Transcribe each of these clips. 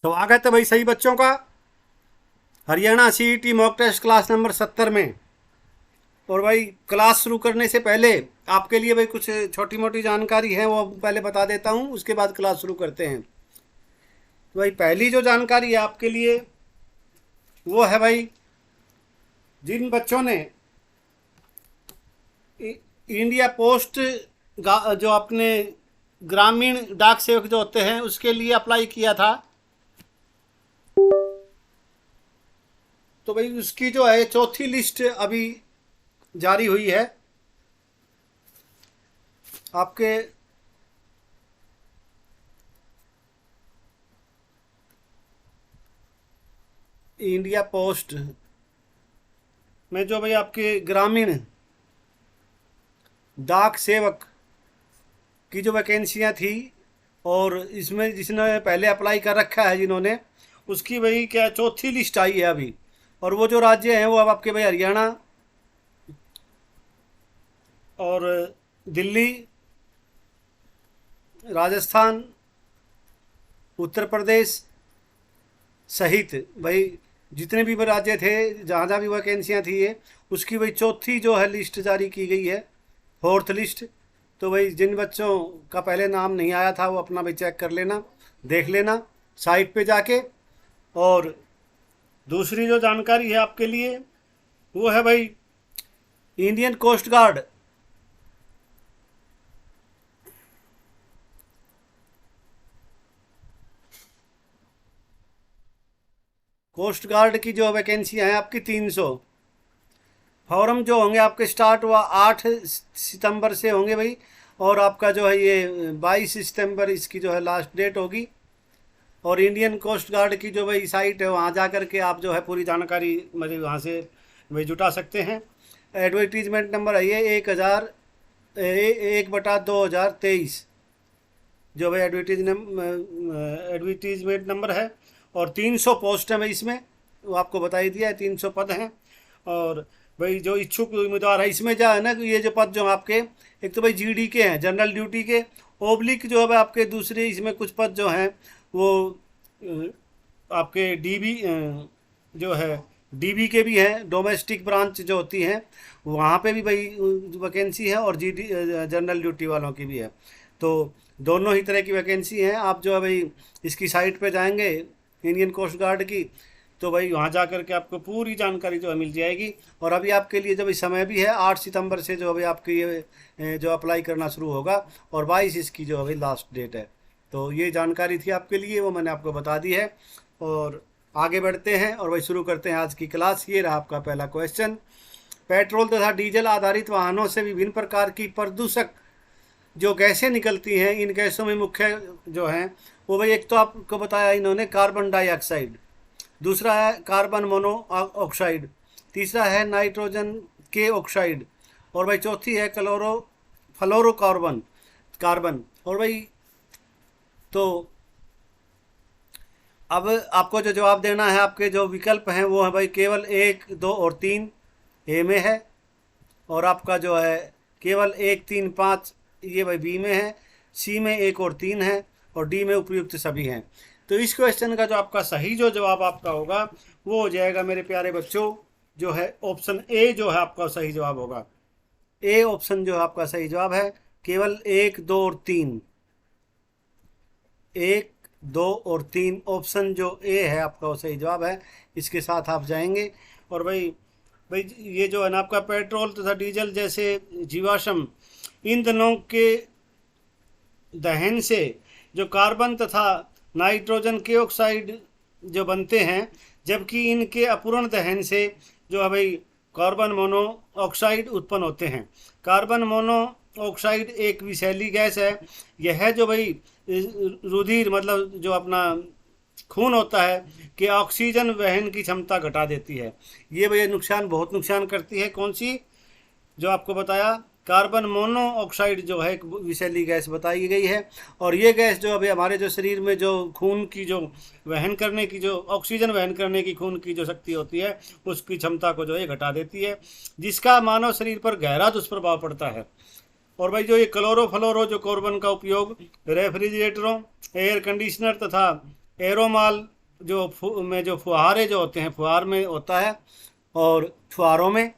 स्वागत है भाई सही बच्चों का Haryana CET mock test class number 70 में। और भाई क्लास शुरू करने से पहले आपके लिए भाई कुछ छोटी मोटी जानकारी है वो पहले बता देता हूँ, उसके बाद क्लास शुरू करते हैं। तो भाई पहली जो जानकारी है आपके लिए वो है भाई, जिन बच्चों ने इंडिया पोस्ट जो अपने ग्रामीण डाक सेवक जो होते हैं उसके लिए अप्लाई किया था, तो भाई उसकी जो है चौथी लिस्ट अभी जारी हुई है आपके। इंडिया पोस्ट में जो भाई आपके ग्रामीण डाक सेवक की जो वैकेंसियां थी, और इसमें जिसने पहले अप्लाई कर रखा है जिन्होंने, उसकी भाई क्या चौथी लिस्ट आई है अभी। और वो जो राज्य हैं वो अब आपके भाई हरियाणा और दिल्ली, राजस्थान, उत्तर प्रदेश सहित भाई जितने भी राज्य थे जहाँ जहाँ भी वैकेंसियाँ थी ये, उसकी भाई चौथी जो है लिस्ट जारी की गई है, फोर्थ लिस्ट। तो भाई जिन बच्चों का पहले नाम नहीं आया था वो अपना भाई चेक कर लेना, देख लेना साइट पे जाके। और दूसरी जो जानकारी है आपके लिए वो है भाई, इंडियन कोस्ट गार्ड की जो वैकेंसियाँ हैं आपकी 300। फॉर्म जो होंगे आपके स्टार्ट हुआ 8 सितंबर से होंगे भाई, और आपका जो है ये 22 सितंबर इसकी जो है लास्ट डेट होगी। और इंडियन कोस्ट गार्ड की जो भाई साइट है वहाँ जा कर के आप जो है पूरी जानकारी मतलब वहाँ से भाई जुटा सकते हैं। एडवर्टीजमेंट नंबर है ये 1/2023 जो भाई एडवर्टीजमेंट नंबर है। और 300 पोस्ट हैं भाई इसमें, वो आपको बता ही दिया है, 300 पद हैं। और भाई जो इच्छुक उम्मीदवार है इसमें क्या है ना कि ये जो पद जो आपके, एक तो भाई जीडी के हैं, जनरल ड्यूटी के, ओब्लिक जो है आपके दूसरे इसमें कुछ पद जो हैं वो आपके डीबी जो है डीबी के भी हैं, डोमेस्टिक ब्रांच जो होती हैं वहाँ पे भी भाई वैकेंसी है, और जीडी जनरल ड्यूटी वालों की भी है। तो दोनों ही तरह की वैकेंसी हैं। आप जो है भाई इसकी साइट पे जाएंगे इंडियन कोस्ट गार्ड की, तो भाई वहाँ जा कर के आपको पूरी जानकारी जो है मिल जाएगी। और अभी आपके लिए जब समय भी है 8 सितंबर से जो अभी आपकी ये जो अप्लाई करना शुरू होगा, और 22 इसकी जो अभी लास्ट डेट है। तो ये जानकारी थी आपके लिए, वो मैंने आपको बता दी है। और आगे बढ़ते हैं और भाई शुरू करते हैं आज की क्लास। ये रहा आपका पहला क्वेश्चन। पेट्रोल तथा डीजल आधारित वाहनों से विभिन्न प्रकार की प्रदूषक जो गैसें निकलती हैं, इन गैसों में मुख्य जो हैं वो भाई, एक तो आपको बताया इन्होंने कार्बन डाइऑक्साइड, दूसरा है कार्बन मोनो ऑक्साइड, तीसरा है नाइट्रोजन के ऑक्साइड, और भाई चौथी है फ्लोरोकार्बन कार्बन। और भाई तो अब आपको जो जवाब देना है, आपके जो विकल्प हैं वो है भाई केवल 1, 2 और 3 ए में है, और आपका जो है केवल 1, 3, 5 ये भाई बी में है, सी में 1 और 3 है, और डी में उपयुक्त सभी हैं। तो इस क्वेश्चन का जो आपका सही जो जवाब आपका होगा वो हो जाएगा मेरे प्यारे बच्चों, जो है ऑप्शन ए जो है आपका सही जवाब होगा। ए ऑप्शन जो है आपका सही जवाब है, केवल 1, 2 और 3, 1, 2 और 3 ऑप्शन जो ए है आपका वो सही जवाब है। इसके साथ आप जाएंगे। और भाई भाई ये जो है ना आपका पेट्रोल तथा डीजल जैसे जीवाश्म ईंधनों के दहन से जो कार्बन तथा नाइट्रोजन के ऑक्साइड जो बनते हैं, जबकि इनके अपूर्ण दहन से जो है भाई कार्बन मोनो ऑक्साइड उत्पन्न होते हैं। कार्बन मोनो ऑक्साइड एक विषैली गैस है। यह जो भाई रुधिर मतलब जो अपना खून होता है कि ऑक्सीजन वहन की क्षमता घटा देती है। ये भैया नुकसान, बहुत नुकसान करती है। कौन सी जो आपको बताया, कार्बन मोनोऑक्साइड जो है एक विषैली गैस बताई गई है। और ये गैस जो अभी हमारे जो शरीर में जो खून की जो वहन करने की, जो ऑक्सीजन वहन करने की खून की जो शक्ति होती है उसकी क्षमता को जो है घटा देती है, जिसका मानव शरीर पर गहरा दुष्प्रभाव पड़ता है। और भाई जो ये क्लोरोफ्लोरो जो कार्बन का उपयोग रेफ्रिजरेटरों, एयर कंडीशनर तथा एरोमॉल में जो फुहारे जो होते हैं, फुहार में होता है और फुहारों में,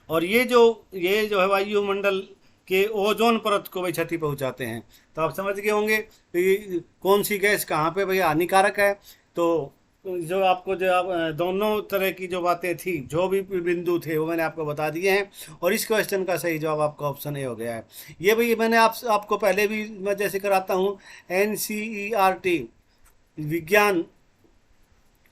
और ये जो है वायुमंडल के ओजोन परत को भाई क्षति पहुंचाते हैं। तो आप समझ गए होंगे कि कौन सी गैस कहाँ पे भाई हानिकारक है। तो जो आपको जो आप दोनों तरह की जो बातें थी, जो भी बिंदु थे, वो मैंने आपको बता दिए हैं, और इस क्वेश्चन का सही जवाब आपका ऑप्शन ए हो गया है। ये भाई मैंने आपको पहले भी मैं जैसे कराता हूँ, NCERT विज्ञान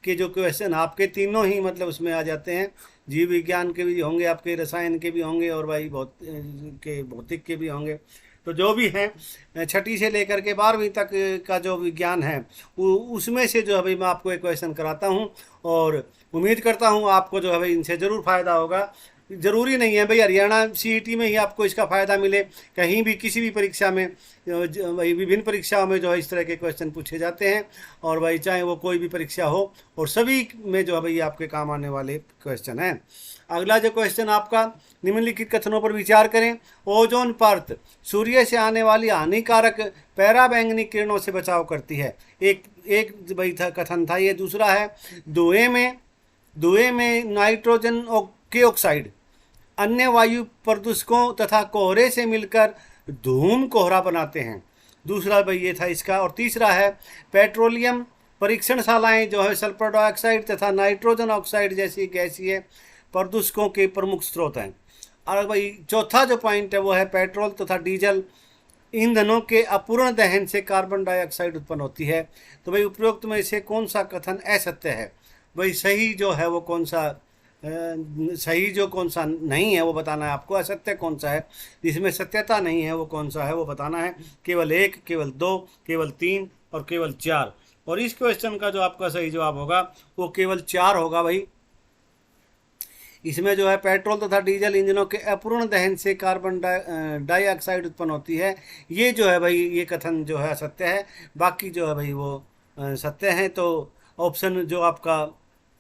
के जो क्वेश्चन आपके तीनों ही मतलब उसमें आ जाते हैं। जीव विज्ञान के भी होंगे, आपके रसायन के भी होंगे, और भाई भौतिक के भी होंगे। तो जो भी हैं, छठी से लेकर के 12वीं तक का जो विज्ञान है, उसमें से जो है भाई मैं आपको एक क्वेश्चन कराता हूँ, और उम्मीद करता हूँ आपको जो है भाई इनसे ज़रूर फ़ायदा होगा। ज़रूरी नहीं है भाई हरियाणा CET में ही आपको इसका फ़ायदा मिले, कहीं भी किसी भी परीक्षा में भाई विभिन्न परीक्षाओं में जो है इस तरह के क्वेश्चन पूछे जाते हैं, और भाई चाहे वो कोई भी परीक्षा हो, और सभी में जो है भाई आपके काम आने वाले क्वेश्चन हैं। अगला जो क्वेश्चन आपका, निम्नलिखित कथनों पर विचार करें। ओजोन परत सूर्य से आने वाली हानिकारक पैराबैंगनी किरणों से बचाव करती है। एक भाई था कथन था ये। दूसरा है, धुएं में नाइट्रोजन के ऑक्साइड अन्य वायु प्रदूषकों तथा कोहरे से मिलकर धूम कोहरा बनाते हैं। दूसरा भाई ये था इसका। और तीसरा है, पेट्रोलियम परीक्षणशालाएं जो है सल्फर डाइऑक्साइड तथा नाइट्रोजन ऑक्साइड जैसी गैसीय प्रदूषकों के प्रमुख स्रोत हैं। और भाई चौथा जो पॉइंट है वो है, पेट्रोल तथा डीजल ईंधनों के अपूर्ण दहन से कार्बन डाइऑक्साइड उत्पन्न होती है। तो भाई उपरोक्त में से कौन सा कथन असत्य है? भाई सही जो है वो कौन सा, सही जो कौन सा नहीं है वो बताना है आपको। असत्य कौन सा है, जिसमें सत्यता नहीं है, वो कौन सा है वो बताना है। केवल 1, केवल 2, केवल 3 और केवल 4। और इस क्वेश्चन का जो आपका सही जवाब होगा वो केवल 4 होगा भाई। इसमें जो है पेट्रोल तथा डीजल इंजनों के अपूर्ण दहन से कार्बन डाइऑक्साइड उत्पन्न होती है, ये जो है भाई ये कथन जो है असत्य है। बाकी जो है भाई वो सत्य है। तो ऑप्शन जो आपका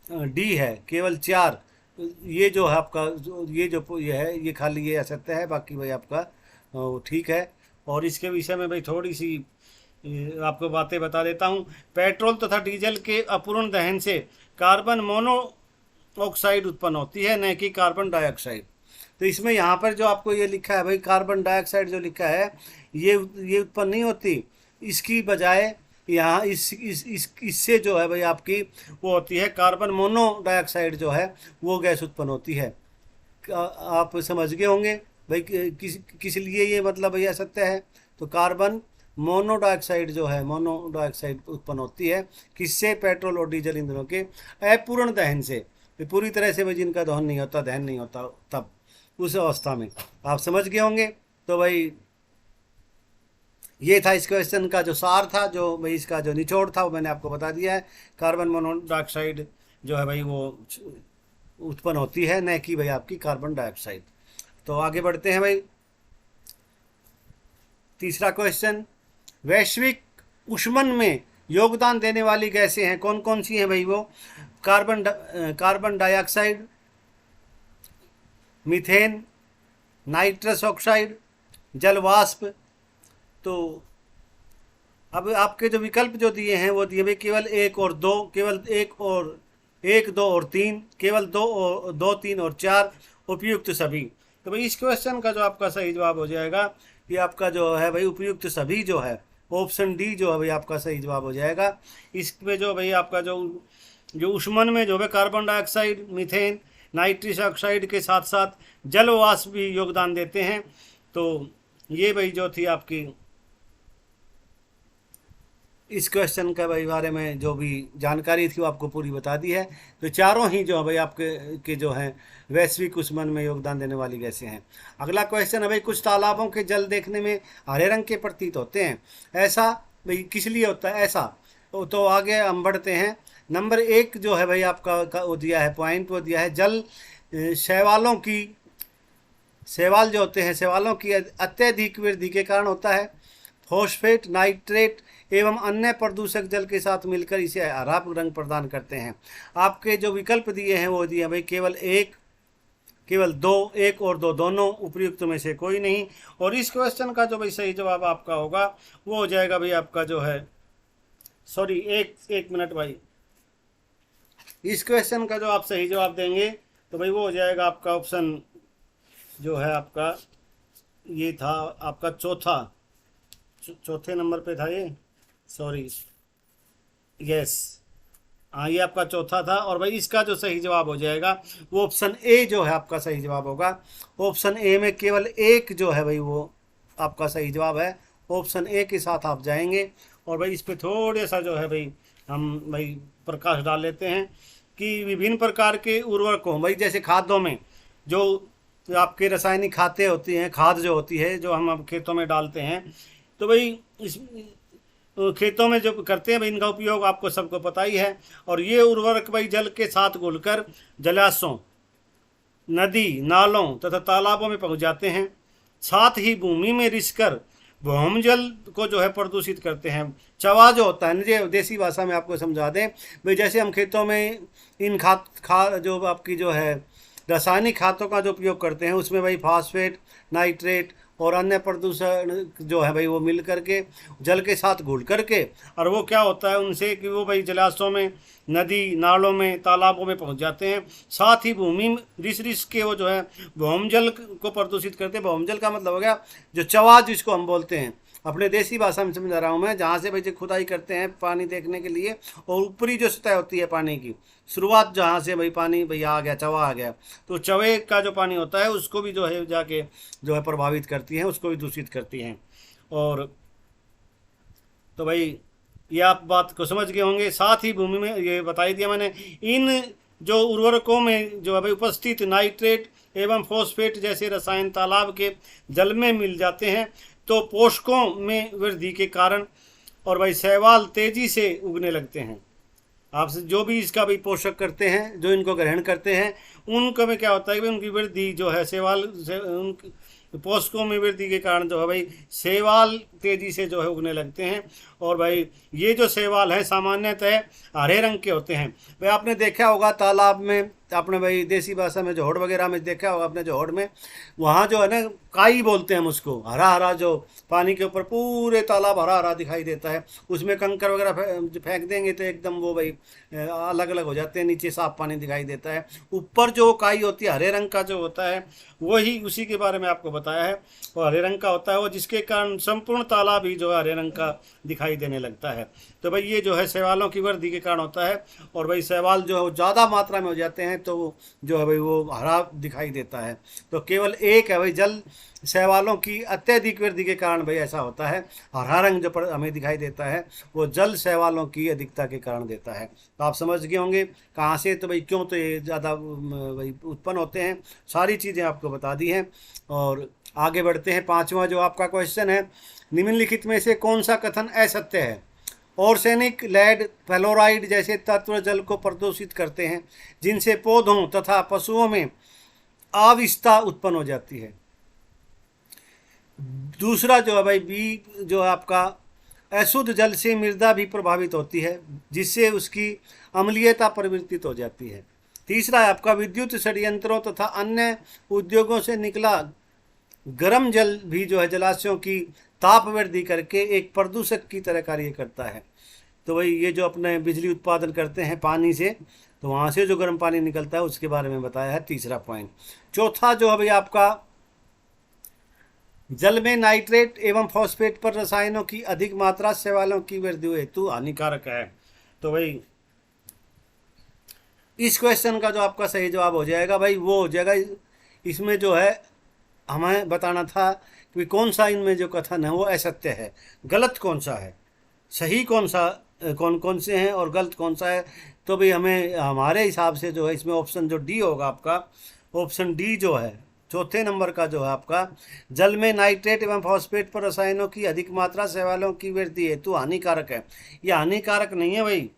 डी है, केवल 4, ये जो है आपका ये है, ये खाली ये असत्य है। बाकी भाई आपका ठीक है। और इसके विषय में भाई थोड़ी सी आपको बातें बता देता हूँ। पेट्रोल तथा डीजल के अपूर्ण दहन से कार्बन मोनोऑक्साइड उत्पन्न होती है, न कि कार्बन डाइऑक्साइड। तो इसमें यहाँ पर जो आपको ये लिखा है भाई, कार्बन डाइऑक्साइड जो लिखा है ये उत्पन्न नहीं होती। इसकी बजाय यहाँ इससे जो है भाई आपकी वो होती है, कार्बन मोनोडाइऑक्साइड जो है वो गैस उत्पन्न होती है। आप समझ गए होंगे भाई किस लिए ये मतलब भैया सत्य है। तो कार्बन मोनोडाइऑक्साइड जो है, मोनोडाइऑक्साइड उत्पन्न होती है किससे? पेट्रोल और डीजल ईंधनों के अपूर्ण दहन से। पूरी तरह से भाई जिनका दहन नहीं होता, दहन नहीं होता, तब उस अवस्था में। आप समझ गए होंगे। तो भाई ये था इस क्वेश्चन का जो सार था, जो भाई इसका जो निचोड़ था वो मैंने आपको बता दिया है। कार्बन मोनोऑक्साइड जो है भाई वो उत्पन्न होती है, न कि भाई आपकी कार्बन डाइऑक्साइड। तो आगे बढ़ते हैं भाई। तीसरा क्वेश्चन, वैश्विक ऊष्मन में योगदान देने वाली गैसें हैं, कौन कौन सी हैं भाई? वो carbon dioxide, methane, nitrous oxide, जलवाष्प। तो अब आपके जो विकल्प जो दिए हैं वो दिए भाई केवल 1 और 2, केवल 1 और 1, 2 और 3, केवल 2, 3 और 4, उपयुक्त सभी। तो भाई इस क्वेश्चन का जो आपका सही जवाब हो जाएगा, ये आपका जो है भाई उपयुक्त सभी जो है, ऑप्शन डी जो है भाई आपका सही जवाब हो जाएगा। इसमें जो भाई आपका जो ऊष्मन में जो है carbon dioxide, methane, nitrous oxide के साथ साथ जलवाष्प भी योगदान देते हैं। तो ये भाई जो थी आपकी इस क्वेश्चन के भाई बारे में जो भी जानकारी थी वो आपको पूरी बता दी है। तो चारों ही जो है भाई आपके जो हैं वैश्विक ऊष्मन में योगदान देने वाली गैसें हैं। अगला क्वेश्चन है भाई, कुछ तालाबों के जल देखने में हरे रंग के प्रतीत होते हैं, ऐसा भाई किस लिए होता है ऐसा? तो आगे हम बढ़ते हैं। नंबर 1 जो है भाई आपका वो दिया है पॉइंट, वो दिया है जल शैवाल जो होते हैं, शैवालों की अत्यधिक वृद्धि के कारण होता है। फॉस्फेट, नाइट्रेट एवं अन्य प्रदूषक जल के साथ मिलकर इसे हरा रंग प्रदान करते हैं। आपके जो विकल्प दिए हैं वो दिए भाई केवल 1, केवल 2, 1 और 2 दोनों, उपयुक्त में से कोई नहीं। और इस क्वेश्चन का जो भाई सही जवाब आपका होगा वो हो जाएगा भाई आपका जो है सॉरी, एक एक मिनट भाई। इस क्वेश्चन का जो आप सही जवाब देंगे तो भाई वो हो जाएगा आपका ऑप्शन जो है आपका, ये था आपका चौथा, चौथे नंबर पे था ये, सॉरी, यस, हाँ ये आपका चौथा था। और भाई इसका जो सही जवाब हो जाएगा वो ऑप्शन ए जो है आपका सही जवाब होगा। ऑप्शन ए में केवल एक जो है भाई वो आपका सही जवाब है। ऑप्शन ए के साथ आप जाएंगे। और भाई इस पे थोड़े सा जो है भाई हम भाई प्रकाश डाल लेते हैं कि विभिन्न प्रकार के उर्वरकों, भाई जैसे खादों में जो आपके रासायनिक खाद्य होती हैं, खाद जो होती है जो हम अब खेतों में डालते हैं, तो भाई इस खेतों में जो करते हैं भाई इनका उपयोग आपको सबको पता ही है। और ये उर्वरक भाई जल के साथ घुलकर जलाशयों, नदी नालों तथा तालाबों में पहुंच जाते हैं। साथ ही भूमि में रिसकर भौमजल को जो है प्रदूषित करते हैं। चवा जो होता है, मुझे देसी भाषा में आपको समझा दें भाई, जैसे हम खेतों में इन खाद जो आपकी जो है रासायनिक खादों का जो उपयोग करते हैं उसमें भाई फास्फेट, नाइट्रेट और अन्य प्रदूषण जो है भाई वो मिल करके जल के साथ घुल करके, और वो क्या होता है उनसे कि वो भाई जलाशयों में, नदी नालों में, तालाबों में पहुंच जाते हैं। साथ ही भूमि में रिस के वो जो है भौमजल को प्रदूषित करते हैं। भौमजल का मतलब हो गया जो चवा जिसको हम बोलते हैं, अपने देसी भाषा में समझा रहा हूँ मैं, जहाँ से भाई जो खुदाई करते हैं पानी देखने के लिए, और ऊपरी जो सतह होती है पानी की शुरुआत जहाँ से भाई पानी भाई आ गया, चवा आ गया, तो चवे का जो पानी होता है उसको भी जो है जाके जो है प्रभावित करती हैं, उसको भी दूषित करती हैं। और तो भाई ये आप बात को समझ गए होंगे। साथ ही भूमि में ये बता ही दिया मैंने, इन जो उर्वरकों में जो है भाई उपस्थित नाइट्रेट एवं फॉस्फेट जैसे रसायन तालाब के जल में मिल जाते हैं तो पोषकों में वृद्धि के कारण और भाई शैवाल तेजी से उगने लगते हैं। आपसे जो भी इसका भी पोषक करते हैं, जो इनको ग्रहण करते हैं, उनको में क्या होता है कि उनकी वृद्धि जो है शैवाल से उन पोषकों में वृद्धि के कारण जो है भाई शैवाल तेजी से जो है उगने लगते हैं। और भाई ये जो शैवाल है सामान्यतः हरे रंग के होते हैं। भाई आपने देखा होगा तालाब में, आपने भाई देसी भाषा में जोहड़ वगैरह में देखा होगा अपने जोहड़ में, वहाँ जो है ना काई बोलते हैं हम उसको, हरा हरा जो पानी के ऊपर पूरे तालाब हरा हरा दिखाई देता है, उसमें कंकर वगैरह फेंक देंगे तो एकदम वो भाई अलग अलग हो जाते हैं, नीचे साफ पानी दिखाई देता है, ऊपर जो काई होती है हरे रंग का जो होता है वही उसी के बारे में आपको बताया है। वो हरे रंग का होता है वो, जिसके कारण संपूर्ण तालाब ही जो है हरे रंग का दिखाई देने लगता है। तो भाई ये जो है शैवालों की वृद्धि के कारण होता है। और भाई शैवाल जो है ज़्यादा मात्रा में हो जाते हैं तो वो जो है भाई वो हरा दिखाई देता है। तो केवल एक है भाई, जल शैवालों की अत्यधिक वृद्धि के कारण भाई ऐसा होता है। हरा रंग जो हमें दिखाई देता है वो जल शैवालों की अधिकता के कारण देता है। तो आप समझ गए होंगे कहाँ से तो भाई क्यों तो ये ज़्यादा भाई उत्पन्न होते हैं, सारी चीज़ें आपको बता दी हैं। और आगे बढ़ते हैं। पांचवा जो आपका क्वेश्चन है, निम्नलिखित में से कौन सा कथन असत्य है? ऑर्सेनिक, लेड, फ्लोराइड जैसे तत्व जल को प्रदूषित करते हैं जिनसे पौधों तथा पशुओं में आविष्टता उत्पन्न हो जाती है। दूसरा जो है भाई बी जो है आपका, अशुद्ध जल से मृदा भी प्रभावित होती है जिससे उसकी अम्लीयता परिवर्तित हो जाती है। तीसरा है आपका, विद्युत षड्यंत्रों तथा अन्य उद्योगों से निकला गर्म जल भी जो है जलाशयों की ताप वृद्धि करके एक प्रदूषक की तरह कार्य करता है। तो भाई ये जो अपने बिजली उत्पादन करते हैं पानी से, तो वहाँ से जो गर्म पानी निकलता है उसके बारे में बताया है, तीसरा पॉइंट। चौथा जो है भाई आपका, जल में नाइट्रेट एवं फॉस्फेट पर रसायनों की अधिक मात्रा शैवालों की वृद्धि हेतु हानिकारक है। तो भाई इस क्वेश्चन का जो आपका सही जवाब हो जाएगा भाई वो हो जाएगा, इसमें जो है हमें बताना था कि कौन सा इनमें जो कथन है वो असत्य है, गलत कौन सा है, सही कौन सा, कौन कौन से हैं और गलत कौन सा है। तो भाई हमें हमारे हिसाब से जो है इसमें ऑप्शन जो डी होगा आपका, ऑप्शन डी जो है चौथे नंबर का जो है आपका, जल में नाइट्रेट एवं फॉस्फेट पर रसायनों की अधिक मात्रा शैवालों की वृद्धि हेतु हानिकारक है। ये हानिकारक नहीं है भाई,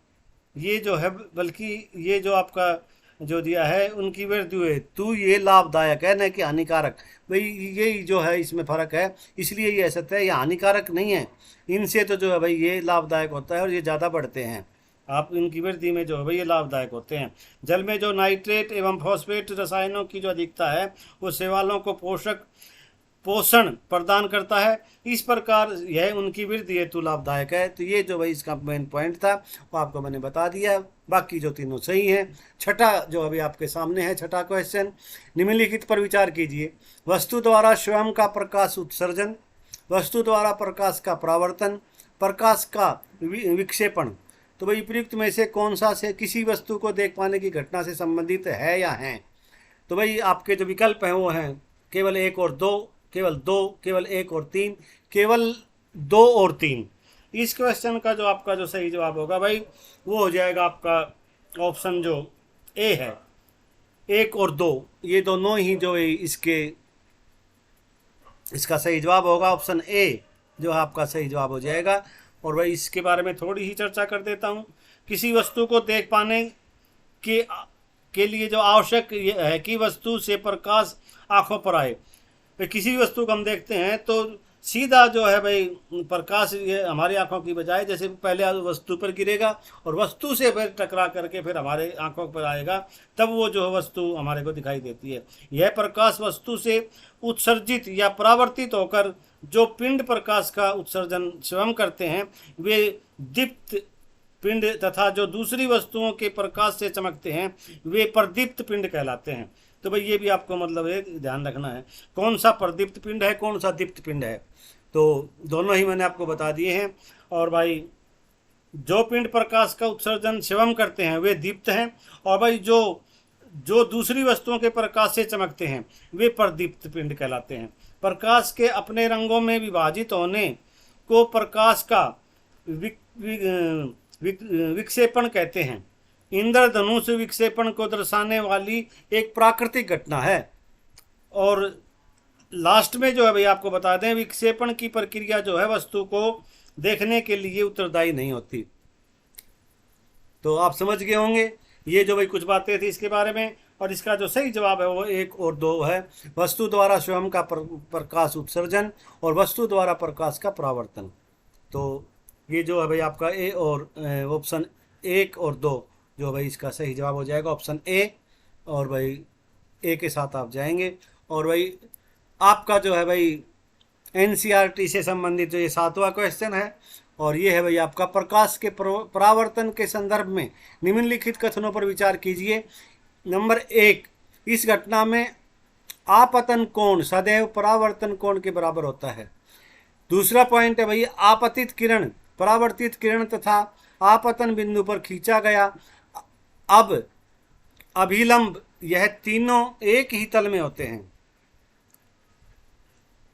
ये जो है बल्कि ये जो आपका जो दिया है उनकी वृद्धि हेतु ये लाभदायक है, न कि हानिकारक। भाई यही जो है इसमें फ़र्क है, इसलिए ये असत्य है, ये हानिकारक नहीं है। इनसे तो जो है भाई ये लाभदायक होता है और ये ज़्यादा बढ़ते हैं, आप इनकी वृद्धि में जो है भाई ये लाभदायक होते हैं। जल में जो नाइट्रेट एवं फॉस्फेट रसायनों की जो अधिकता है वो शैवालों को पोषक पोषण प्रदान करता है। इस प्रकार यह उनकी वृद्धि हेतु लाभदायक है। तो ये जो भाई इसका मेन पॉइंट था वो आपको मैंने बता दिया है। बाकी जो तीनों सही हैं। छठा जो अभी आपके सामने है, छठा क्वेश्चन, निम्नलिखित पर विचार कीजिए। वस्तु द्वारा स्वयं का प्रकाश उत्सर्जन, वस्तु द्वारा प्रकाश का परावर्तन, प्रकाश का विक्षेपण। तो भाई उपयुक्त में से कौन सा से किसी वस्तु को देख पाने की घटना से संबंधित है या है? तो भाई आपके जो विकल्प हैं वो हैं केवल 1 और 2, केवल 2, केवल 1 और 3, केवल 2 और 3। इस क्वेश्चन का जो आपका जो सही जवाब होगा भाई वो हो जाएगा आपका ऑप्शन जो ए है, 1 और 2, ये दोनों ही जो इसका सही जवाब होगा। ऑप्शन ए जो आपका सही जवाब हो जाएगा। और भाई इसके बारे में थोड़ी ही चर्चा कर देता हूँ। किसी वस्तु को देख पाने के लिए जो आवश्यक है कि वस्तु से प्रकाश आंखों पर आए। तो किसी वस्तु को हम देखते हैं तो सीधा जो है भाई प्रकाश ये हमारी आंखों की बजाय जैसे पहले वस्तु पर गिरेगा और वस्तु से फिर टकरा करके फिर हमारे आंखों पर आएगा, तब वो जो वस्तु हमारे को दिखाई देती है। यह प्रकाश वस्तु से उत्सर्जित या परावर्तित होकर जो पिंड प्रकाश का उत्सर्जन स्वयं करते हैं वे दीप्त पिंड तथा जो दूसरी वस्तुओं के प्रकाश से चमकते हैं वे प्रदीप्त पिंड कहलाते हैं। तो भाई ये भी आपको मतलब एक ध्यान रखना है कौन सा प्रदीप्त पिंड है कौन सा दीप्त पिंड है। तो दोनों ही मैंने आपको बता दिए हैं। और भाई जो पिंड प्रकाश का उत्सर्जन स्वयं करते हैं वे दीप्त हैं, और भाई जो दूसरी वस्तुओं के प्रकाश से चमकते हैं वे प्रदीप्त पिंड कहलाते हैं। प्रकाश के अपने रंगों में विभाजित होने को प्रकाश का विक्षेपण कहते हैं। इंद्रधनुष विक्षेपण को दर्शाने वाली एक प्राकृतिक घटना है। और लास्ट में जो है भाई आपको बता दें विक्षेपण की प्रक्रिया जो है वस्तु को देखने के लिए उत्तरदायी नहीं होती। तो आप समझ गए होंगे ये जो भाई कुछ बातें थी इसके बारे में। और इसका जो सही जवाब है वो 1 और 2 है, वस्तु द्वारा स्वयं का प्रकाश उत्सर्जन और वस्तु द्वारा प्रकाश का परावर्तन। तो ये जो है भाई आपका ए और ऑप्शन 1 और 2 जो भाई इसका सही जवाब हो जाएगा ऑप्शन ए। और भाई ए के साथ आप जाएंगे। और भाई आपका जो है भाई एनसीईआरटी से संबंधित जो ये 7वां क्वेश्चन है और ये है भाई आपका प्रकाश के परावर्तन के संदर्भ में निम्नलिखित कथनों पर विचार कीजिए। नंबर 1, इस घटना में आपतन कोण सदैव परावर्तन कोण के बराबर होता है। दूसरा पॉइंट है भाई आपतित किरण परावर्तित किरण तथा आपतन बिंदु पर खींचा गया अब अभिलंब यह तीनों एक ही तल में होते हैं।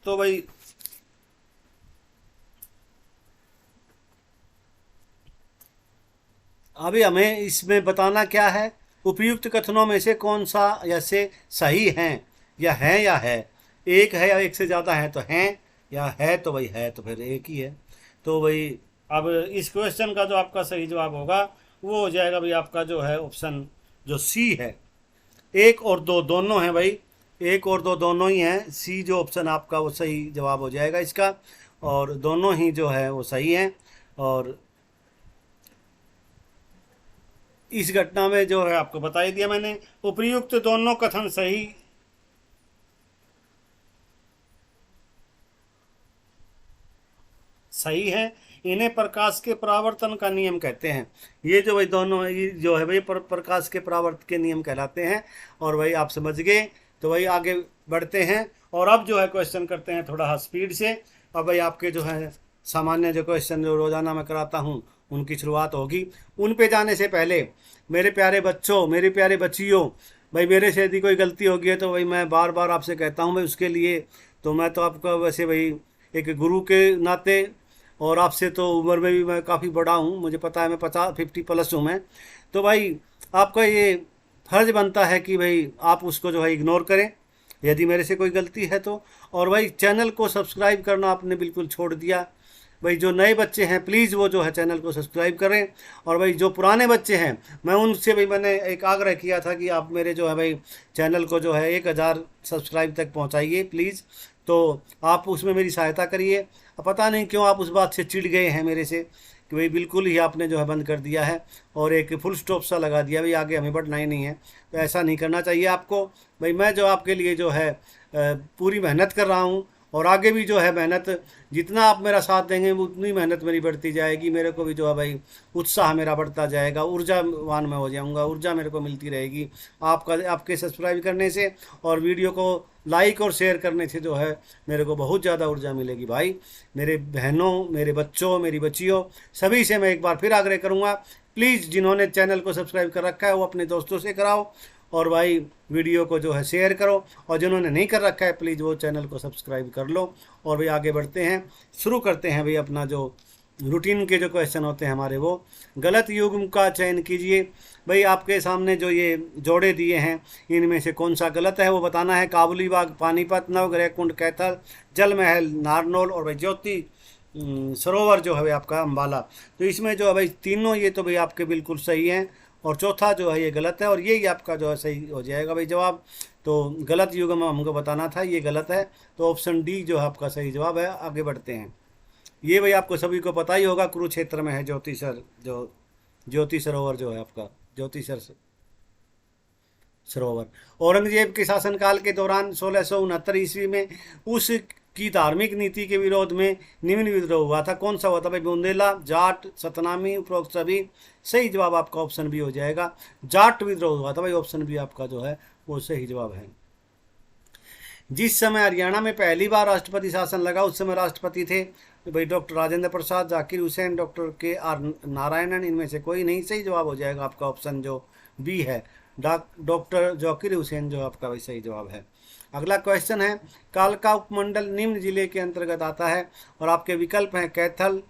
तो भाई अभी हमें इसमें बताना क्या है, उपयुक्त कथनों में से कौन सा या से सही हैं या है, एक है या एक से ज़्यादा है तो हैं, या है तो भाई है तो फिर एक ही है। तो भाई अब इस क्वेश्चन का जो आपका सही जवाब होगा वो हो जाएगा भाई आपका जो है ऑप्शन जो सी है। 1 और 2 दोनों हैं भाई, 1 और 2 दोनों ही हैं। सी जो ऑप्शन आपका वो सही जवाब हो जाएगा इसका, और दोनों ही जो है वो सही हैं। और इस घटना में जो है आपको बता ही दिया मैंने, उपयुक्त दोनों कथन सही है। इन्हें प्रकाश के परावर्तन का नियम कहते हैं। ये जो भाई दोनों ये जो है भाई प्रकाश के परावर्तन के नियम कहलाते हैं। और भाई आप समझ गए। तो भाई आगे बढ़ते हैं और अब जो है क्वेश्चन करते हैं थोड़ा स्पीड से। अब भाई आपके जो है सामान्य जो क्वेश्चन जो रोज़ाना मैं कराता हूँ उनकी शुरुआत होगी। उन पे जाने से पहले मेरे प्यारे बच्चों, मेरे प्यारे बच्चियों, भाई मेरे से यदि कोई गलती होगी है तो भाई मैं बार बार आपसे कहता हूँ भाई उसके लिए तो मैं तो आपका वैसे भाई एक गुरु के नाते और आपसे तो उम्र में भी मैं काफ़ी बड़ा हूँ, मुझे पता है मैं 50 प्लस हूँ मैं। तो भाई आपका ये फर्ज बनता है कि भाई आप उसको जो है इग्नोर करें यदि मेरे से कोई गलती है तो। और भाई चैनल को सब्सक्राइब करना आपने बिल्कुल छोड़ दिया। भाई जो नए बच्चे हैं प्लीज़ वो जो है चैनल को सब्सक्राइब करें। और भाई जो पुराने बच्चे हैं मैं उनसे भाई मैंने एक आग्रह किया था कि आप मेरे जो है भाई चैनल को जो है 1000 सब्सक्राइब तक पहुंचाइए प्लीज़। तो आप उसमें मेरी सहायता करिए। अब पता नहीं क्यों आप उस बात से चिढ़ गए हैं मेरे से कि भाई बिल्कुल ही आपने जो है बंद कर दिया है और एक फुल स्टॉप सा लगा दिया भाई आगे हमें बढ़ना ही नहीं है। तो ऐसा नहीं करना चाहिए आपको। भाई मैं जो आपके लिए जो है पूरी मेहनत कर रहा हूँ और आगे भी जो है मेहनत, जितना आप मेरा साथ देंगे उतनी मेहनत मेरी बढ़ती जाएगी, मेरे को भी जो है भाई उत्साह मेरा बढ़ता जाएगा, ऊर्जावान मैं हो जाऊंगा, ऊर्जा मेरे को मिलती रहेगी आपके सब्सक्राइब करने से और वीडियो को लाइक और शेयर करने से जो है मेरे को बहुत ज़्यादा ऊर्जा मिलेगी भाई। मेरे बहनों, मेरे बच्चों, मेरी बच्चियों, सभी से मैं एक बार फिर आग्रह करूँगा, प्लीज़ जिन्होंने चैनल को सब्सक्राइब कर रखा है वो अपने दोस्तों से कराओ और भाई वीडियो को जो है शेयर करो, और जिन्होंने नहीं कर रखा है प्लीज़ वो चैनल को सब्सक्राइब कर लो। और भाई आगे बढ़ते हैं, शुरू करते हैं भाई अपना जो रूटीन के जो क्वेश्चन होते हैं हमारे, वो गलत युग्म का चयन कीजिए। भाई आपके सामने जो ये जोड़े दिए हैं इनमें से कौन सा गलत है वो बताना है। काबुली बाग पानीपत, नवग्रह कुंड कैथल, जल महल नारनौल और भाई ज्योति सरोवर जो है आपका अम्बाला। तो इसमें जो है भाई तीनों ये तो भाई आपके बिल्कुल सही हैं, और चौथा जो है ये गलत है, और यही आपका जो है सही हो जाएगा भाई जवाब। तो गलत युग्म हमको बताना था, ये गलत है, तो ऑप्शन डी जो है आपका सही जवाब है। आगे बढ़ते हैं। ये भाई आपको सभी को पता ही होगा, कुरुक्षेत्र में है ज्योति सरोवर जो है आपका सरोवर। औरंगजेब के शासनकाल के दौरान 1669 ईस्वी में उसकी धार्मिक नीति के विरोध में निम्न विद्रोह हुआ था। कौन सा हुआ था भाई? बुंदेला, जाट, सतनामी, उपरोक्त सभी। सही जवाब आपका ऑप्शन बी हो जाएगा, जाट विद्रोह हुआ था भाई। ऑप्शन बी आपका जो है वो सही जवाब है। जिस समय हरियाणा में पहली बार राष्ट्रपति शासन लगा उस समय राष्ट्रपति थे भाई doctor Rajendra Prasad, Zakir Hussain, doctor KR. Narayanan. इनमें से कोई नहीं, सही जवाब हो जाएगा आपका ऑप्शन जो बी है, डॉक्टर जाकिर हुसैन जो आपका भाई सही जवाब है। अगला क्वेश्चन है, कालका उपमंडल निम्न जिले के अंतर्गत आता है, और आपके विकल्प हैं कैथल,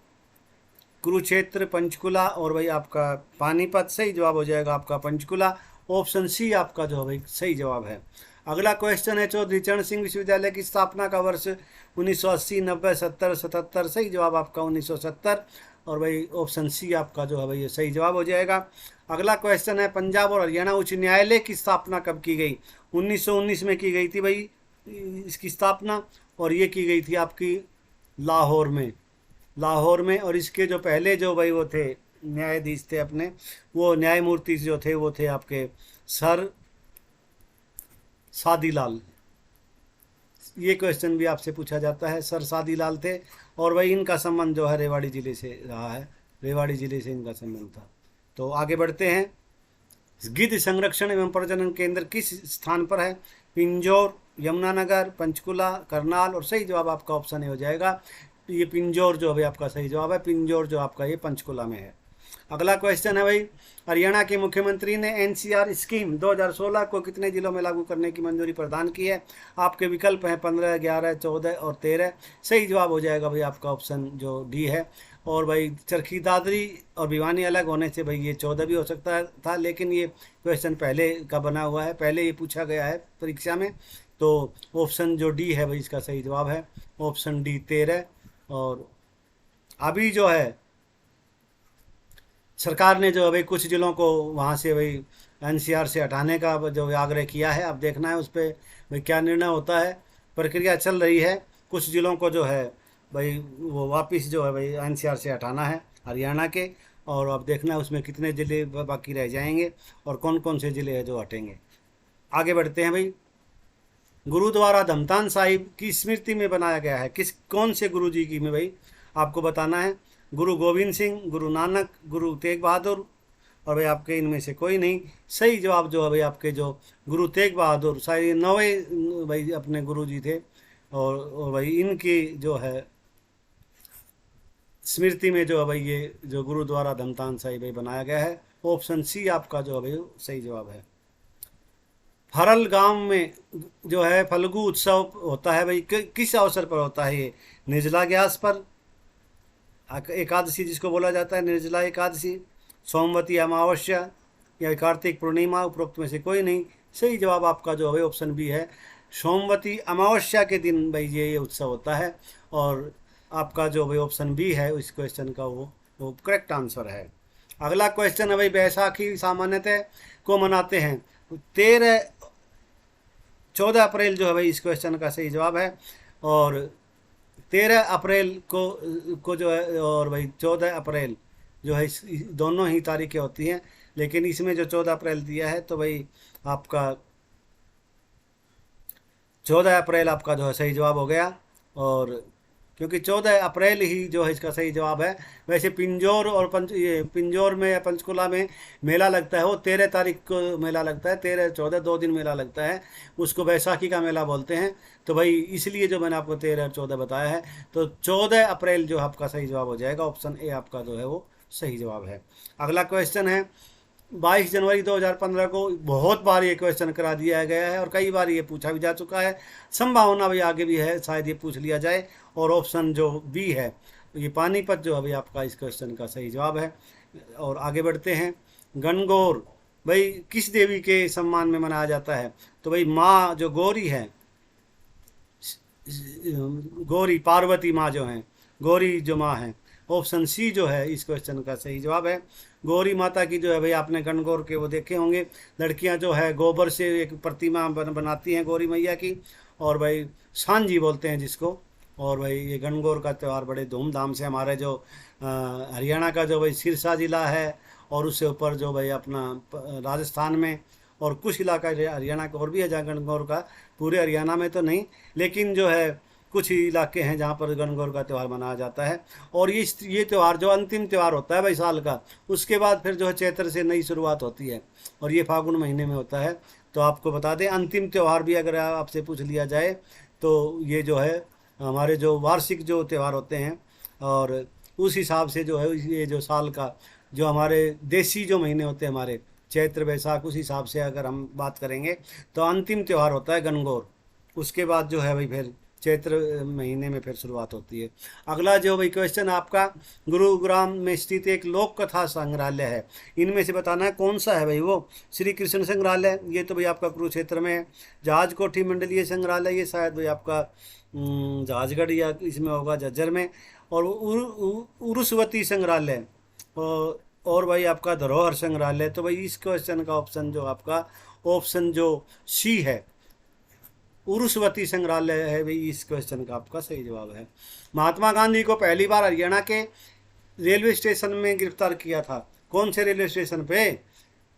कुरुक्षेत्र, पंचकुला और भाई आपका पानीपत। सही जवाब हो जाएगा आपका पंचकुला। ऑप्शन सी आपका जो है भाई सही जवाब है। अगला क्वेश्चन है, चौधरी चरण सिंह विश्वविद्यालय की स्थापना का वर्ष 1980, 90, 70, 77। सही जवाब आपका 1970, और भाई ऑप्शन सी आपका जो है भाई ये सही जवाब हो जाएगा। अगला क्वेश्चन है, पंजाब और हरियाणा उच्च न्यायालय की स्थापना कब की गई? 1919 में की गई थी भाई इसकी स्थापना, और ये की गई थी आपकी लाहौर में। और इसके जो पहले जो भाई वो थे न्यायाधीश थे अपने, वो न्यायमूर्ति जो थे वो थे आपके सर सादीलाल। ये क्वेश्चन भी आपसे पूछा जाता है, सर सादीलाल थे, और भाई इनका संबंध जो है रेवाड़ी जिले से रहा है, रेवाड़ी जिले से इनका संबंध था। तो आगे बढ़ते हैं। गिद्ध संरक्षण एवं प्रजनन केंद्र किस स्थान पर है? पिंजौर, यमुनानगर, पंचकुला, करनाल, और सही जवाब आपका ऑप्शन ए हो जाएगा ये पिंजौर जो है आपका सही जवाब है। पिंजौर जो आपका ये पंचकुला में है। अगला क्वेश्चन है भाई, हरियाणा के मुख्यमंत्री ने एनसीआर स्कीम 2016 को कितने जिलों में लागू करने की मंजूरी प्रदान की है? आपके विकल्प हैं 15, 11, 14 और 13। सही जवाब हो जाएगा भाई आपका ऑप्शन जो डी है। और भाई चरखी दादरी और भिवानी अलग होने से भाई ये 14 भी हो सकता था, लेकिन ये क्वेश्चन पहले का बना हुआ है, पहले ये पूछा गया है परीक्षा में। तो ऑप्शन जो डी है भाई इसका सही जवाब है, ऑप्शन डी 13। और अभी जो है सरकार ने जो भाई कुछ जिलों को वहाँ से भाई एनसीआर से हटाने का जो आग्रह किया है, अब देखना है उस पर भाई क्या निर्णय होता है। प्रक्रिया चल रही है, कुछ जिलों को जो है भाई वो वापस जो है भाई एनसीआर से हटाना है हरियाणा के, और अब देखना है उसमें कितने ज़िले बाकी रह जाएंगे और कौन कौन से ज़िले हैं जो हटेंगे। आगे बढ़ते हैं भाई। गुरुद्वारा धमतान साहिब की स्मृति में बनाया गया है, कौन से गुरु जी की में भाई आपको बताना है। गुरु गोविंद सिंह, गुरु नानक, गुरु तेग बहादुर, और भाई आपके इनमें से कोई नहीं। सही जवाब जो है भाई आपके जो गुरु तेग बहादुर, शायद 9वें भाई अपने गुरु जी थे, और भाई इनकी जो है स्मृति में जो है भाई ये जो गुरुद्वारा धमतान साहिब भाई बनाया गया है। ऑप्शन सी आपका जो है भाई सही जवाब है। फरल गांव में जो है फल्गु उत्सव होता है भाई किस अवसर पर होता है? ये निर्जला ग्यास पर, एकादशी जिसको बोला जाता है निर्जला एकादशी, सोमवती अमावस्या या कार्तिक पूर्णिमा। उपरोक्त में से कोई नहीं। सही जवाब आपका जो है ऑप्शन बी है, सोमवती अमावस्या के दिन भाई ये उत्सव होता है, और आपका जो भाई ऑप्शन बी है इस क्वेश्चन का वो करेक्ट आंसर है। अगला क्वेश्चन है भाई, बैसाखी सामान्यतः को मनाते हैं 14 अप्रैल जो है भाई इस क्वेश्चन का सही जवाब है, और 13 अप्रैल को जो है, और भाई 14 अप्रैल जो है दोनों ही तारीखें होती हैं, लेकिन इसमें जो 14 अप्रैल दिया है तो भाई आपका 14 अप्रैल आपका जो है सही जवाब हो गया। और क्योंकि 14 अप्रैल ही जो है इसका सही जवाब है। वैसे पिंजौर और ये पिंजौर में या पंचकुला में मेला लगता है, वो 13 तारीख को मेला लगता है, 13 14 2 दिन मेला लगता है, उसको बैसाखी का मेला बोलते हैं। तो भाई इसलिए जो मैंने आपको 13 और 14 बताया है, तो 14 अप्रैल जो आपका सही जवाब हो जाएगा। ऑप्शन ए आपका जो है वो सही जवाब है। अगला क्वेश्चन है, 22 जनवरी 2015 को बहुत बार ये क्वेश्चन करा दिया गया है और कई बार ये पूछा भी जा चुका है, संभावना भी आगे भी है शायद ये पूछ लिया जाए। और ऑप्शन जो बी है, ये पानीपत जो अभी आपका इस क्वेश्चन का सही जवाब है। और आगे बढ़ते हैं, गणगौर भाई किस देवी के सम्मान में मनाया जाता है? तो भाई माँ जो गौरी है, गौरी पार्वती माँ जो हैं, गौरी जो माँ हैं। ऑप्शन सी जो है इस क्वेश्चन का सही जवाब है। गौरी माता की जो है भाई आपने गणगौर के वो देखे होंगे, लड़कियां जो है गोबर से एक प्रतिमा बनाती हैं गौरी मैया की, और भाई सांझी बोलते हैं जिसको। और भाई ये गणगौर का त्यौहार बड़े धूमधाम से हमारे जो हरियाणा का जो भाई सिरसा ज़िला है, और उससे ऊपर जो भाई अपना राजस्थान में और कुछ इलाका हरियाणा का और भी है जहाँ गणगौर का, पूरे हरियाणा में तो नहीं, लेकिन जो है कुछ ही इलाके हैं जहाँ पर गणगौर का त्यौहार मनाया जाता है। और ये त्यौहार जो अंतिम त्यौहार होता है भाई साल का, उसके बाद फिर जो है चैत्र से नई शुरुआत होती है, और ये फागुन महीने में होता है। तो आपको बता दें, अंतिम त्यौहार भी अगर आपसे पूछ लिया जाए तो ये जो है हमारे जो वार्षिक जो त्यौहार होते हैं, और उस हिसाब से जो है ये जो साल का जो हमारे देसी जो महीने होते हैं हमारे चैत्र वैशाख, उस हिसाब से अगर हम बात करेंगे तो अंतिम त्यौहार होता है गणगौर। उसके बाद जो है भाई फिर चैत्र महीने में फिर शुरुआत होती है। अगला जो भाई क्वेश्चन आपका, गुरुग्राम में स्थित एक लोक कथा संग्रहालय है, इनमें से बताना है कौन सा है भाई वो? श्री कृष्ण संग्रहालय, ये तो भाई आपका कुरुक्षेत्र में है। जहाज कोठी मंडलीय संग्रहालय, ये शायद भाई आपका जहाजगढ़ या इसमें होगा, झज्जर में। और उरुस्वती संग्रहालय, और भाई आपका धरोहर संग्रहालय। तो भाई इस क्वेश्चन का ऑप्शन जो आपका ऑप्शन जो सी है, उरुस्वती संग्रहालय है भाई इस क्वेश्चन का आपका सही जवाब है। महात्मा गांधी को पहली बार हरियाणा के रेलवे स्टेशन में गिरफ्तार किया था, कौन से रेलवे स्टेशन पे?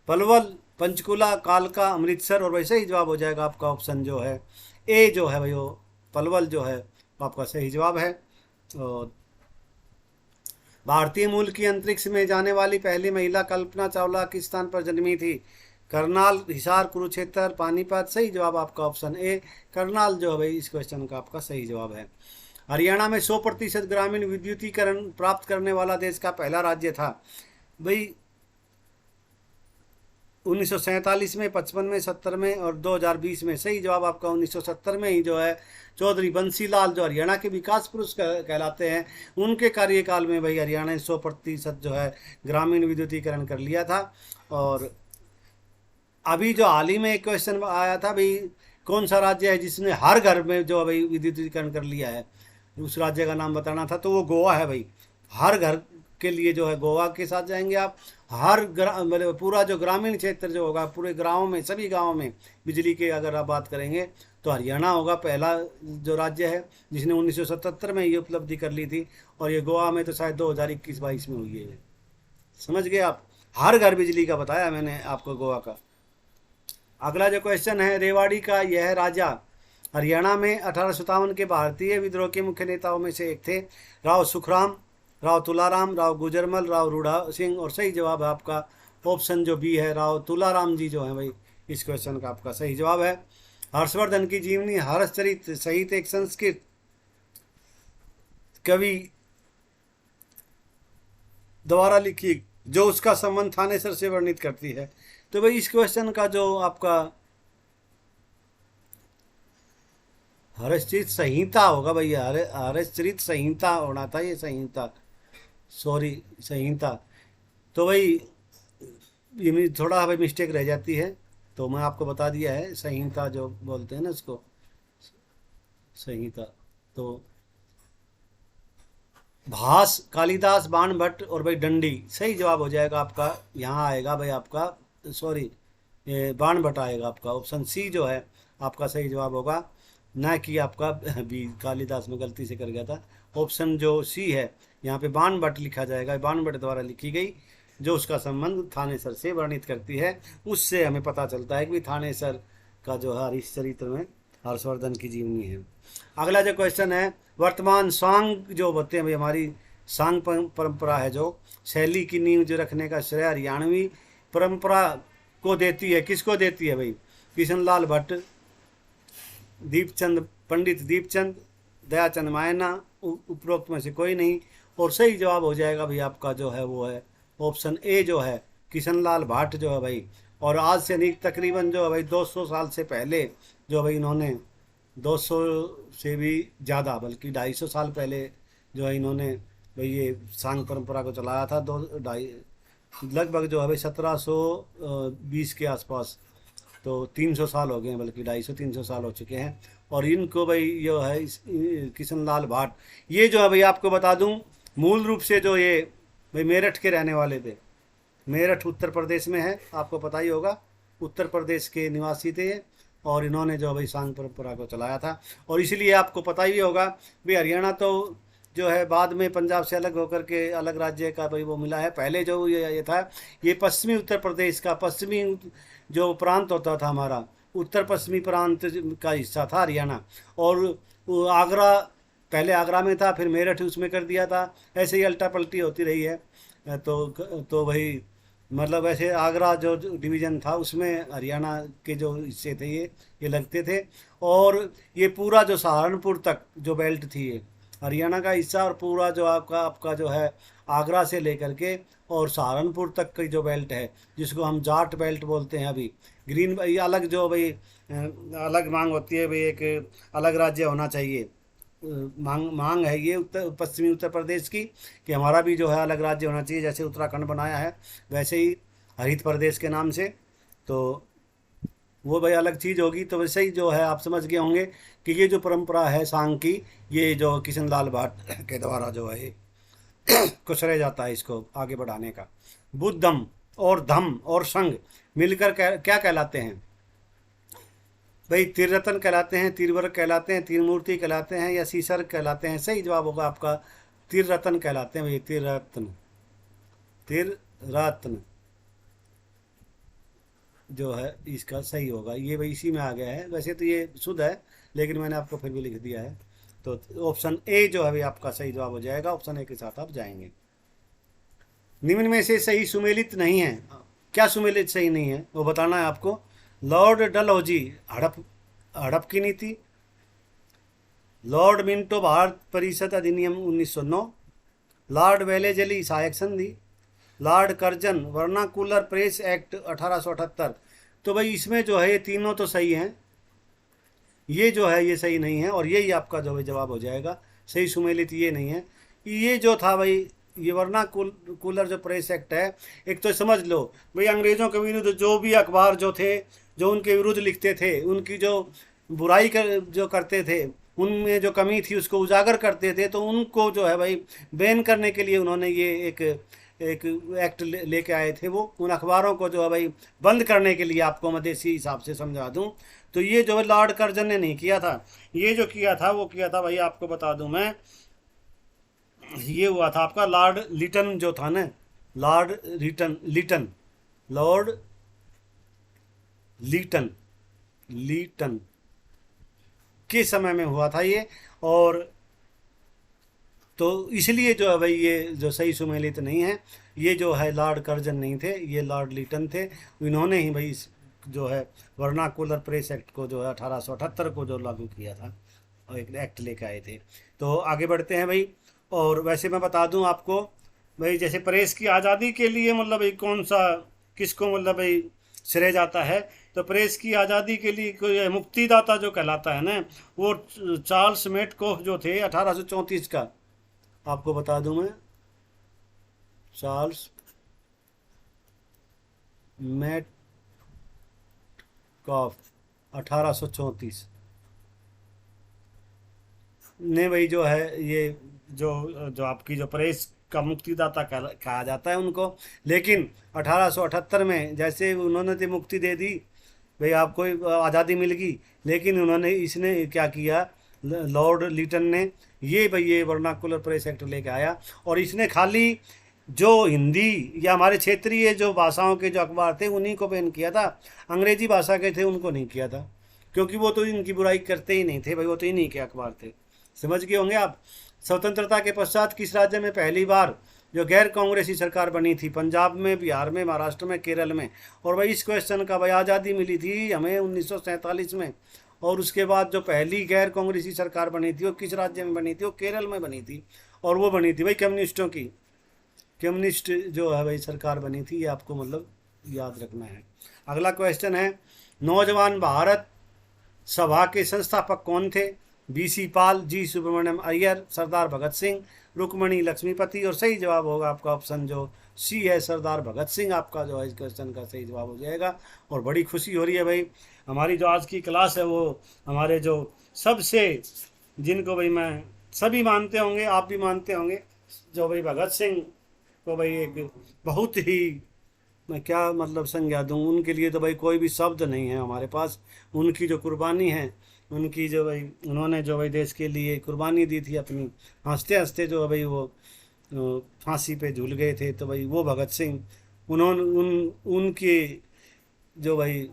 पलवल, पंचकुला, कालका, अमृतसर। और वैसे ही जवाब हो जाएगा आपका ऑप्शन जो है ए जो है भाई वो पलवल जो है आपका सही जवाब है। और भारतीय मूल की अंतरिक्ष में जाने वाली पहली महिला कल्पना चावला किस स्थान पर जन्मी थी? करनाल, हिसार, कुरुक्षेत्र, पानीपत। सही जवाब आपका ऑप्शन ए करनाल जो है भाई इस क्वेश्चन का आपका सही जवाब है। हरियाणा में 100% ग्रामीण विद्युतीकरण प्राप्त करने वाला देश का पहला राज्य था भाई 1947 में, 55 में, 70 में और 2020 में। सही जवाब आपका 1970 में ही जो है चौधरी बंसी लाल जो हरियाणा के विकास पुरुष कहलाते हैं, उनके कार्यकाल में भाई हरियाणा ने 100% जो है ग्रामीण विद्युतीकरण कर लिया था। और अभी जो हाल ही में एक क्वेश्चन आया था भाई, कौन सा राज्य है जिसने हर घर में जो भाई विद्युतीकरण कर लिया है, उस राज्य का नाम बताना था। तो वो गोवा है भाई। हर घर के लिए जो है गोवा के साथ जाएंगे आप। हर मतलब पूरा जो ग्रामीण क्षेत्र जो होगा, पूरे गाँव में, सभी गाँव में बिजली के अगर आप बात करेंगे तो हरियाणा होगा पहला जो राज्य है जिसने 1977 में ये उपलब्धि कर ली थी। और ये गोवा में तो शायद 2021-22 में हुई है। समझ गए आप? हर घर बिजली का बताया मैंने आपको गोवा का। अगला जो क्वेश्चन है, रेवाड़ी का यह राजा हरियाणा में 1857 के भारतीय विद्रोह के मुख्य नेताओं में से एक थे। राव सुखराम, राव तुलाराम, राव गुजरमल, राव रूढ़ा सिंह। और सही जवाब है आपका ऑप्शन जो बी है, राव तुलाराम जी जो है भाई इस क्वेश्चन का आपका सही जवाब है। हर्षवर्धन की जीवनी हर्षचरित सहित एक संस्कृत कवि द्वारा लिखी जो उसका संबंध थानेसर से वर्णित करती है। तो भाई इस क्वेश्चन का जो आपका हर्षचरित संहिता होगा भैया, हर्षचरित संहिता होना था, ये संहिता, सॉरी संहिता। तो भाई ये थोड़ा भाई मिस्टेक रह जाती है, तो मैं आपको बता दिया है संहिता जो बोलते हैं ना इसको, संहिता। तो भास, कालिदास, बाण भट्ट और भाई डंडी। सही जवाब हो जाएगा आपका, यहाँ आएगा भाई आपका, सॉरी ये बाण भट्ट आएगा आपका। ऑप्शन सी जो है आपका सही जवाब होगा, ना कि आपका बी, कालिदास में गलती से कर गया था। ऑप्शन जो सी है यहाँ पे बाण भट्ट लिखा जाएगा, बाण भट्ट द्वारा लिखी गई जो उसका संबंध थानेसर से वर्णित करती है। उससे हमें पता चलता है कि थानेसर का जो है हरीश चरित्र में हर्षवर्धन की जीवनी है। अगला जो क्वेश्चन है, वर्तमान सांग जो होते हैं भाई, हमारी सांग परंपरा है जो शैली की नींव जो रखने का श्रेय हरियाणवी परंपरा को देती है। किसको देती है भाई? किशनलाल भट्ट, दीपचंद, पंडित दीपचंद, दयाचंद मायना, उपरोक्त में से कोई नहीं। और सही जवाब हो जाएगा भाई आपका जो है वो है ऑप्शन ए जो है किशनलाल भाट जो है भाई। और आज से नहीं, तकरीबन जो है भाई 200 साल से पहले जो भाई इन्होंने 200 से भी ज़्यादा, बल्कि 250 साल पहले जो है इन्होंने भाई ये सांग परंपरा को चलाया था। 2-2.5 लगभग जो है भाई 1720 के आसपास, तो 300 साल हो गए हैं, बल्कि 250-300 साल हो चुके हैं। और इनको भाई जो है किशनलाल भाट, ये जो है भाई आपको बता दूं, मूल रूप से जो ये भाई मेरठ के रहने वाले थे। मेरठ उत्तर प्रदेश में है, आपको पता ही होगा, उत्तर प्रदेश के निवासी थे ये। और इन्होंने जो भाई सांग परंपरा को चलाया था। और इसीलिए आपको पता ही होगा भाई हरियाणा तो जो है बाद में पंजाब से अलग होकर के अलग राज्य का भाई वो मिला है। पहले जो ये था, ये पश्चिमी उत्तर प्रदेश का पश्चिमी जो प्रांत होता था हमारा, उत्तर पश्चिमी प्रांत का हिस्सा था हरियाणा। और आगरा पहले आगरा में था, फिर मेरठ उसमें कर दिया था। ऐसे ही अल्टा पल्टी होती रही है। तो भाई मतलब ऐसे आगरा जो डिवीज़न था उसमें हरियाणा के जो हिस्से थे ये लगते थे। और ये पूरा जो सहारनपुर तक जो बेल्ट थी ये हरियाणा का हिस्सा, और पूरा जो आपका जो है आगरा से लेकर के और सहारनपुर तक की जो बेल्ट है, जिसको हम जाट बेल्ट बोलते हैं अभी। ग्रीन ये अलग जो भाई अलग मांग होती है भाई, एक अलग राज्य होना चाहिए। मांग है ये पश्चिमी उत्तर प्रदेश की कि हमारा भी जो है अलग राज्य होना चाहिए। जैसे उत्तराखंड बनाया है वैसे ही हरित प्रदेश के नाम से, तो वो भाई अलग चीज़ होगी। तो वैसे ही जो है आप समझ गए होंगे कि ये जो परंपरा है सांग की, ये जो किशनलाल भाट के द्वारा जो है को श्रेय जाता है इसको आगे बढ़ाने का। बुद्धम और धम और संघ मिलकर क्या कहलाते हैं भाई? त्रिरत्न कहलाते हैं, त्रिवर्ग कहलाते हैं, त्रिमूर्ति कहलाते हैं, या सीसर कहलाते हैं? सही जवाब होगा आपका त्रिरत्न कहलाते हैं भाई। त्रिरत्न, त्रिरत्न जो है इसका सही होगा। ये भाई इसी में आ गया है, वैसे तो ये शुद्ध है लेकिन मैंने आपको फिर भी लिख दिया है। तो ऑप्शन ए जो है भाई आपका सही जवाब हो जाएगा। ऑप्शन ए के साथ आप जाएंगे। निम्न में से सही सुमेलित नहीं है। क्या सुमेलित सही नहीं है वो बताना है आपको। लॉर्ड डलहौजी हड़प की नीति, लॉर्ड मिंटो भारत परिषद अधिनियम 1909, लॉर्ड वेलेजली सहायक संधि, Lord Curzon vernacular press act 1878। तो भाई इसमें जो है ये तीनों तो सही हैं, ये जो है ये सही नहीं है, और यही आपका जो है जवाब हो जाएगा। सही सुमेलित ये नहीं है। ये जो था भाई ये वर्नाकुलर जो प्रेस एक्ट है, एक तो समझ लो भाई अंग्रेज़ों के विरुद्ध जो भी अखबार जो थे जो उनके विरुद्ध लिखते थे, उनकी जो बुराई जो करते थे, उनमें जो कमी थी उसको उजागर करते थे, तो उनको जो है भाई बैन करने के लिए उन्होंने ये एक एक्ट लेके आए थे। वो उन अखबारों को जो है भाई बंद करने के लिए, आपको मैं देसी हिसाब से समझा दूं तो ये जो है लॉर्ड कर्जन ने नहीं किया था। ये जो किया था वो किया था भाई, आपको बता दूं मैं, ये हुआ था आपका लॉर्ड लिटन जो था ना, लॉर्ड लीटन के समय में हुआ था ये। और तो इसलिए जो है भाई ये जो सही सुमेलित नहीं है, ये जो है लॉर्ड कर्जन नहीं थे, ये लॉर्ड लिटन थे। इन्होंने ही भाई जो है वर्नाकुलर प्रेस एक्ट को जो है 1878 को जो लागू किया था और एक एक्ट लेकर आए थे। तो आगे बढ़ते हैं भाई। और वैसे मैं बता दूं आपको भाई, जैसे प्रेस की आज़ादी के लिए मतलब भाई कौन सा किसको मतलब भाई श्रेय जाता है, तो प्रेस की आज़ादी के लिए कोई मुक्तिदाता जो कहलाता है ना, वो चार्ल्स मेटकॉफ जो थे 1834 का, आपको बता दूं मैं, चार्ल्स मेटकॉफ 1834 ने भाई जो है ये जो आपकी जो प्रेस का मुक्तिदाता कहा जाता है उनको। लेकिन 1878 में जैसे उन्होंने तो मुक्ति दे दी भाई, आपको आज़ादी मिल गई, लेकिन उन्होंने इसने क्या किया, लॉर्ड लिटन ने ये भाई ये वर्नाकुलर प्रेस एक्ट लेके आया, और इसने खाली जो हिंदी या हमारे क्षेत्रीय जो भाषाओं के जो अखबार थे उन्हीं को बैन किया था, अंग्रेजी भाषा के थे उनको नहीं किया था। क्योंकि वो तो इनकी बुराई करते ही नहीं थे भाई, वो तो इन्हीं के अखबार थे। समझ गए होंगे आप। स्वतंत्रता के पश्चात किस राज्य में पहली बार जो गैर कांग्रेसी सरकार बनी थी? पंजाब में, बिहार में, महाराष्ट्र में, केरल में। और भाई इस क्वेश्चन का भाई आज़ादी मिली थी हमें 1947 में, और उसके बाद जो पहली गैर कांग्रेसी सरकार बनी थी वो किस राज्य में बनी थी? वो केरल में बनी थी, और वो बनी थी भाई कम्युनिस्टों की। कम्युनिस्ट जो है भाई सरकार बनी थी, ये आपको मतलब याद रखना है। अगला क्वेश्चन है, नौजवान भारत सभा के संस्थापक कौन थे? बीसी पाल, जी सुब्रमण्यम अय्यर, सरदार भगत सिंह, रुक्मणी लक्ष्मीपति। और सही जवाब होगा आपका ऑप्शन जो सी है, सरदार भगत सिंह, आपका जो है इस क्वेश्चन का सही जवाब हो जाएगा। और बड़ी खुशी हो रही है भाई, हमारी जो आज की क्लास है वो हमारे जो सबसे, जिनको भाई मैं सभी मानते होंगे, आप भी मानते होंगे, जो भाई भगत सिंह को भाई एक बहुत ही, मैं क्या मतलब संज्ञा दूँ उनके लिए, तो भाई कोई भी शब्द नहीं है हमारे पास। उनकी जो कुर्बानी है, उनकी जो भाई उन्होंने जो भाई देश के लिए कुर्बानी दी थी अपनी, हंसते हंसते जो भाई वो फांसी पे झूल गए थे, तो भाई वो भगत सिंह, उन्होंने उनकी जो भाई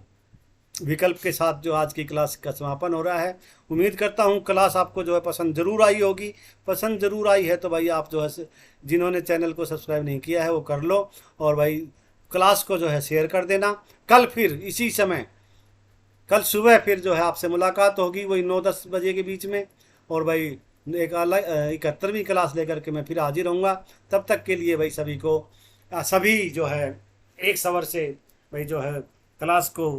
विकल्प के साथ जो आज की क्लास का समापन हो रहा है। उम्मीद करता हूँ क्लास आपको जो है पसंद ज़रूर आई होगी। पसंद ज़रूर आई है तो भाई आप जो है, जिन्होंने चैनल को सब्सक्राइब नहीं किया है वो कर लो, और भाई क्लास को जो है शेयर कर देना। कल फिर इसी समय, कल सुबह फिर जो है आपसे मुलाकात होगी वही 9-10 बजे के बीच में, और भाई एक अलग 71वीं क्लास लेकर के मैं फिर हाजिर रहूँगा। तब तक के लिए भाई सभी को, सभी जो है एक सवर से भाई जो है क्लास को